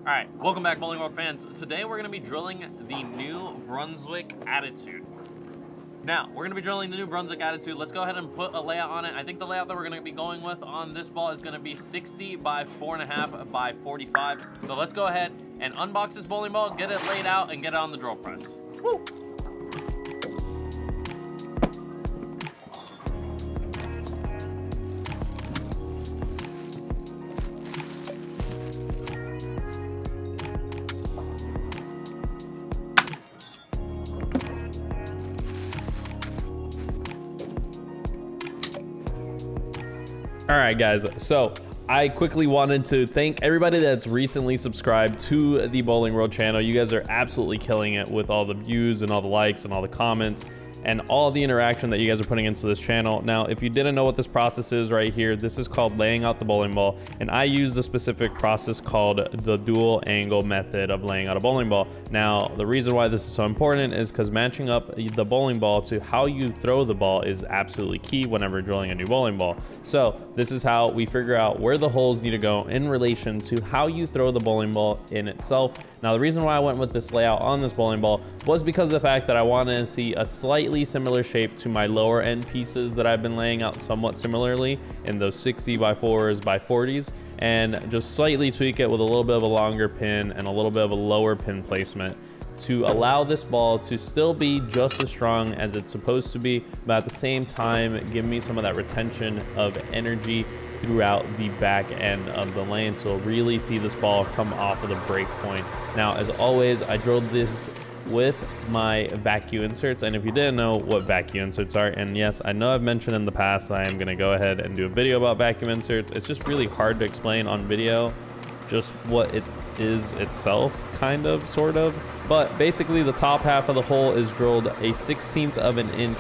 Alright, welcome back Bowling World fans. Today we're going to be drilling the new Brunswick Attitude. Now, we're going to be drilling the new Brunswick Attitude. Let's go ahead and put a layout on it. I think the layout that we're going to be going with on this ball is going to be 60 by 4.5 by 45. So let's go ahead and unbox this bowling ball, get it laid out, and get it on the drill press. Woo! All right, guys, so I quickly wanted to thank everybody that's recently subscribed to the Bowling World channel. You guys are absolutely killing it with all the views and all the likes and all the comments and all the interaction that you guys are putting into this channel. Now, if you didn't know what this process is right here, this is called laying out the bowling ball, and I use a specific process called the dual angle method of laying out a bowling ball. Now, the reason why this is so important is because matching up the bowling ball to how you throw the ball is absolutely key whenever drilling a new bowling ball. So this is how we figure out where the holes need to go in relation to how you throw the bowling ball in itself. Now, the reason why I went with this layout on this bowling ball was because of the fact that I wanted to see a slightly similar shape to my lower end pieces that I've been laying out somewhat similarly in those 60 by 4s by 40s, and just slightly tweak it with a little bit of a longer pin and a little bit of a lower pin placement to allow this ball to still be just as strong as it's supposed to be, but at the same time give me some of that retention of energy throughout the back end of the lane, so really see this ball come off of the break point. Now, as always, I drilled this with my vacuum inserts, and if you didn't know what vacuum inserts are, and yes, I know I've mentioned in the past, I am going to go ahead and do a video about vacuum inserts. It's just really hard to explain on video just what it is itself, kind of, sort of, but basically the top half of the hole is drilled a 1/16 of an inch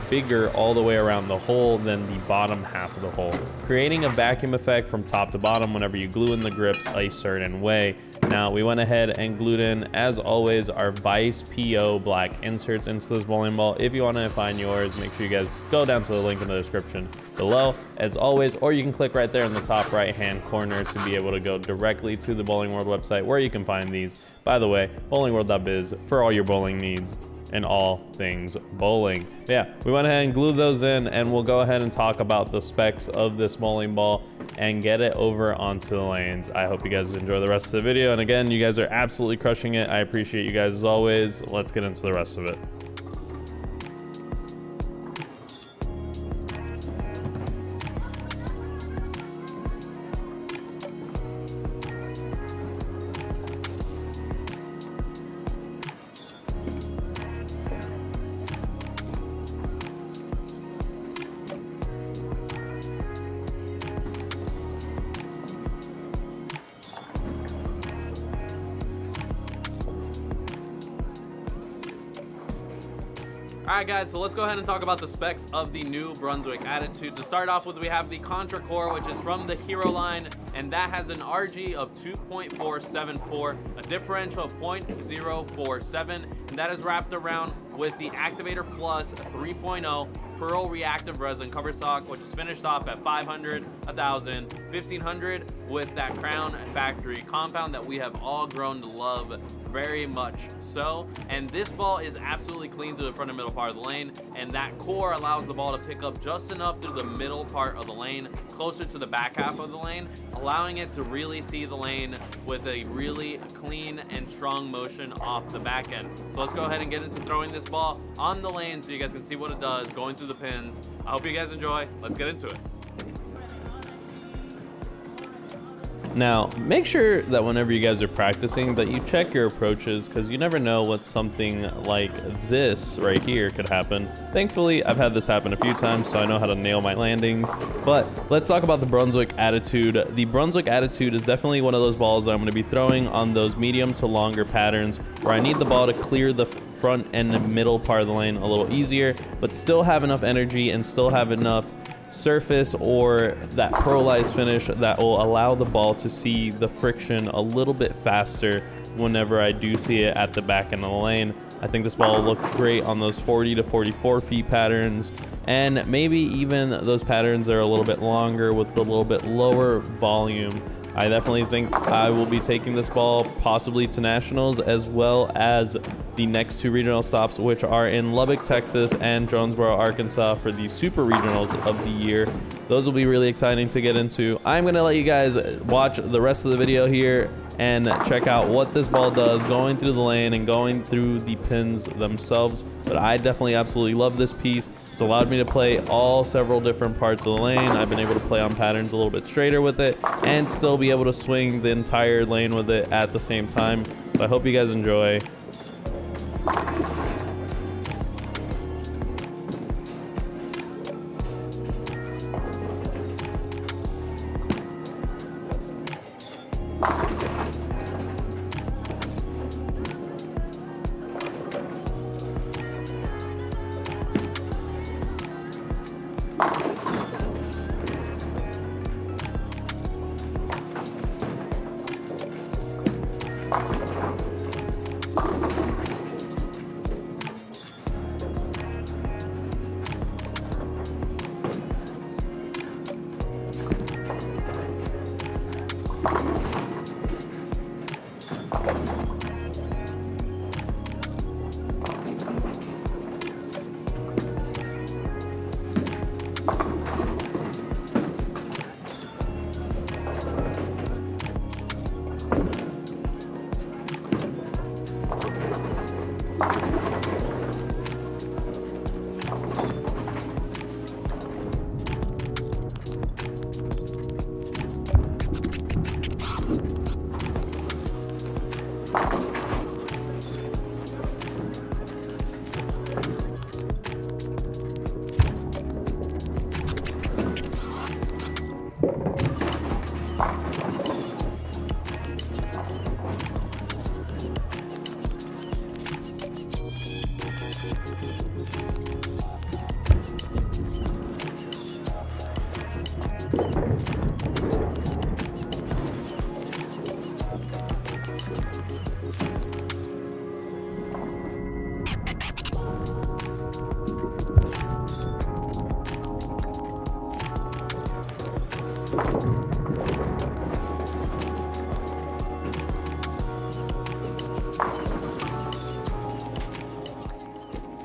bigger all the way around the hole than the bottom half of the hole, creating a vacuum effect from top to bottom whenever you glue in the grips a certain way. Now, we went ahead and glued in, as always, our Vice PO black inserts into this bowling ball. If you want to find yours, make sure you guys go down to the link in the description below, as always, or you can click right there in the top right hand corner to be able to go directly to the Bowling World website where you can find these. By the way, bowlingworld.biz for all your bowling needs and all things bowling. Yeah, we went ahead and glued those in, and we'll go ahead and talk about the specs of this bowling ball and get it over onto the lanes. I hope you guys enjoy the rest of the video, and again, you guys are absolutely crushing it. I appreciate you guys as always. Let's get into the rest of it. Alright guys, so let's go ahead and talk about the specs of the new Brunswick Attitude. To start off with, we have the Contra Core, which is from the Hero line, and that has an RG of 2.474, a differential of 0.047, and that is wrapped around with the Activator Plus 3.0 Pearl Reactive Resin cover stock, which is finished off at 500, 1000, 1500 with that Crown Factory compound that we have all grown to love very much so. And this ball is absolutely clean through the front and middle part of the lane, and that core allows the ball to pick up just enough through the middle part of the lane, closer to the back half of the lane, allowing it to really see the lane with a really clean and strong motion off the back end. So let's go ahead and get into throwing this ball on the lane so you guys can see what it does going through the pins. I hope you guys enjoy. Let's get into it. Now, make sure that whenever you guys are practicing that you check your approaches, because you never know what something like this right here could happen. Thankfully, I've had this happen a few times, so I know how to nail my landings. But let's talk about the Brunswick Attitude. The Brunswick Attitude is definitely one of those balls that I'm going to be throwing on those medium to longer patterns where I need the ball to clear the front and middle part of the lane a little easier, but still have enough energy and still have enough surface or that pearlized finish that will allow the ball to see the friction a little bit faster whenever I do see it at the back end of the lane. I think this ball will look great on those 40 to 44 feet patterns, and maybe even those patterns are a little bit longer with a little bit lower volume I definitely think I will be taking this ball possibly to nationals, as well as the next 2 regional stops, which are in Lubbock, Texas and Jonesboro, Arkansas, for the super regionals of the year. Those will be really exciting to get into. I'm going to let you guys watch the rest of the video here and check out what this ball does going through the lane and going through the pins themselves. But I definitely absolutely love this piece. It's allowed me to play all several different parts of the lane. I've been able to play on patterns a little bit straighter with it and still be able to swing the entire lane with it at the same time. So I hope you guys enjoy.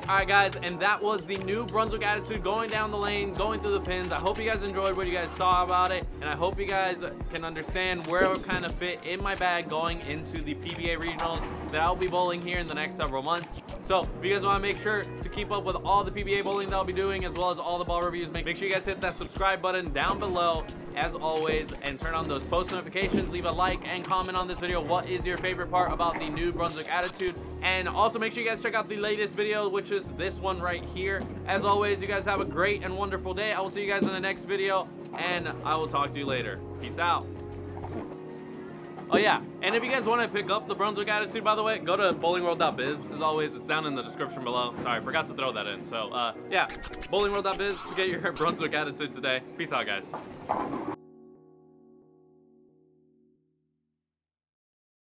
Alright guys, and that was the new Brunswick Attitude going down the lane, going through the pins. I hope you guys enjoyed what you guys saw about it, and I hope you guys can understand where it would kind of fit in my bag going into the PBA regionals that I'll be bowling here in the next several months. So if you guys want to make sure to keep up with all the PBA bowling that I'll be doing, as well as all the ball reviews, make sure you guys hit that subscribe button down below as always, and turn on those post notifications. Leave a like and comment on this video. What is your favorite part about the new Brunswick Attitude? And also make sure you guys check out the latest video, which is this one right here. As always, you guys have a great and wonderful day. I will see you guys in the next video, and I will talk to you later. Peace out. Oh yeah, and if you guys want to pick up the Brunswick Attitude, by the way, go to bowlingworld.biz. As always, it's down in the description below. Sorry, I forgot to throw that in. So yeah, bowlingworld.biz to get your Brunswick Attitude today. Peace out, guys.